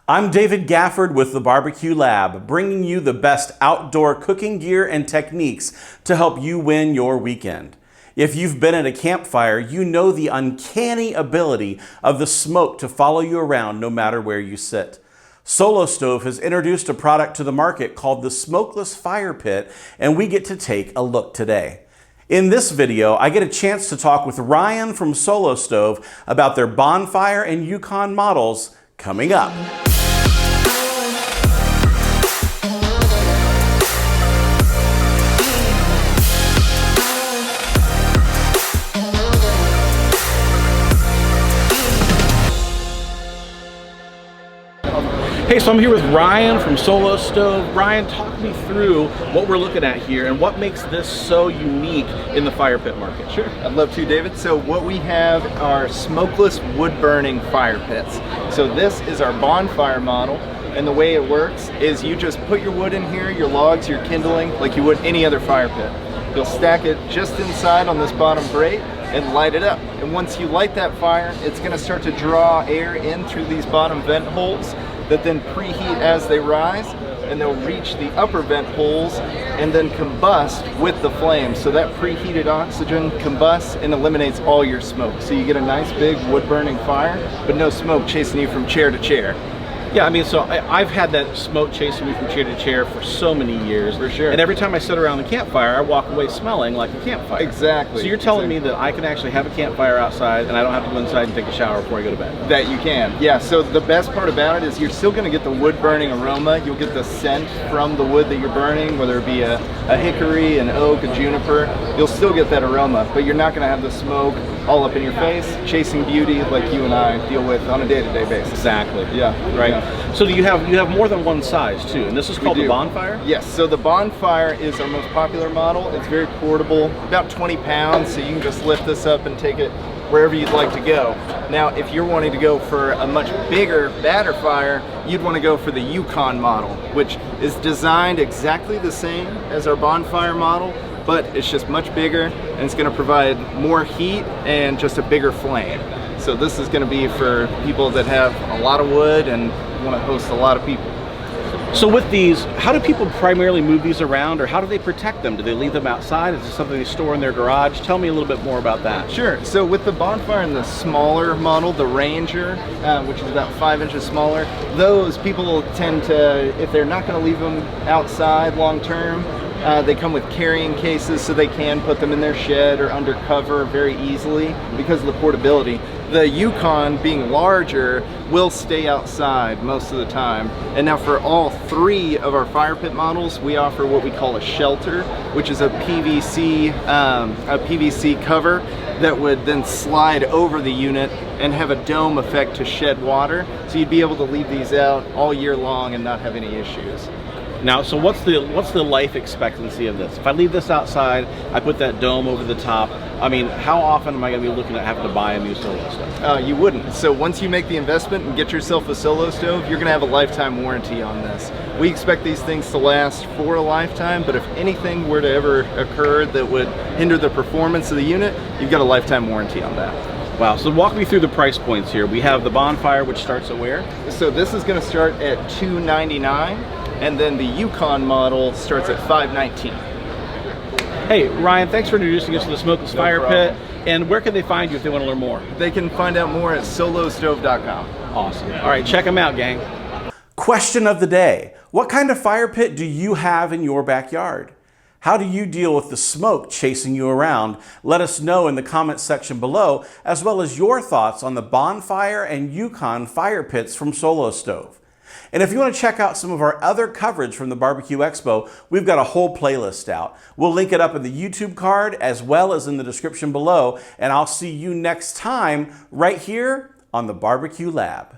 I'm David Gafford with the Barbecue Lab, bringing you the best outdoor cooking gear and techniques to help you win your weekend. If you've been at a campfire, you know the uncanny ability of the smoke to follow you around no matter where you sit. Solo Stove has introduced a product to the market called the Smokeless Fire Pit, and we get to take a look today. In this video, I get a chance to talk with Ryan from Solo Stove about their Bonfire and Yukon models coming up. Hey, so I'm here with Ryan from Solo Stove. Ryan, talk me through what we're looking at here and what makes this so unique in the fire pit market. Sure, I'd love to, David. So what we have are smokeless wood-burning fire pits. So this is our Bonfire model, and the way it works is you just put your wood in here, your logs, your kindling, like you would any other fire pit. You'll stack it just inside on this bottom grate and light it up. And once you light that fire, it's gonna start to draw air in through these bottom vent holes that then preheat as they rise, and they'll reach the upper vent holes and then combust with the flames. So that preheated oxygen combusts and eliminates all your smoke. So you get a nice big wood burning fire, but no smoke chasing you from chair to chair. Yeah, I mean, so I've had that smoke chasing me from chair to chair for so many years. For sure. And every time I sit around the campfire, I walk away smelling like a campfire. Exactly. So you're telling me that I can actually have a campfire outside and I don't have to go inside and take a shower before I go to bed? That you can, yeah. So the best part about it is you're still gonna get the wood burning aroma. You'll get the scent from the wood that you're burning, whether it be a hickory, an oak, a juniper. You'll still get that aroma, but you're not gonna have the smoke all up in your face, chasing beauty like you and I deal with on a day-to-day basis. Exactly. Yeah. Right. Yeah. So you have more than one size too, and this is called the Bonfire? Yes. So the Bonfire is our most popular model. It's very portable, about 20 pounds, so you can just lift this up and take it wherever you'd like to go. Now, if you're wanting to go for a much bigger, badder fire, you'd want to go for the Yukon model, which is designed exactly the same as our Bonfire model, but it's just much bigger and it's going to provide more heat and just a bigger flame. So this is going to be for people that have a lot of wood and want to host a lot of people. So with these, how do people primarily move these around, or how do they protect them? Do they leave them outside? Is this something they store in their garage? Tell me a little bit more about that. Sure. So with the Bonfire and the smaller model, the Ranger, which is about 5 inches smaller, those people tend to, if they're not going to leave them outside long term, they come with carrying cases so they can put them in their shed or under cover very easily because of the portability. The Yukon, being larger, will stay outside most of the time. And now for all three of our fire pit models, we offer what we call a shelter, which is a PVC cover that would then slide over the unit and have a dome effect to shed water. So you'd be able to leave these out all year long and not have any issues. Now, so what's the life expectancy of this? If I leave this outside, I put that dome over the top, I mean, how often am I going to be looking at having to buy a new Solo Stove? You wouldn't. So once you make the investment and get yourself a Solo Stove, you're going to have a lifetime warranty on this. We expect these things to last for a lifetime, but if anything were to ever occur that would hinder the performance of the unit, you've got a lifetime warranty on that. Wow, so walk me through the price points here. We have the Bonfire, which starts at where? So this is going to start at $299. And then the Yukon model starts at $519. Hey, Ryan, thanks for introducing us to the Smokeless Fire Pit. And where can they find you if they want to learn more? They can find out more at solostove.com. Awesome. All right, check them out, gang. Question of the day. What kind of fire pit do you have in your backyard? How do you deal with the smoke chasing you around? Let us know in the comments section below, as well as your thoughts on the Bonfire and Yukon fire pits from Solo Stove. And if you want to check out some of our other coverage from the Barbecue Expo, we've got a whole playlist out. We'll link it up in the YouTube card as well as in the description below, and I'll see you next time right here on the Barbecue Lab.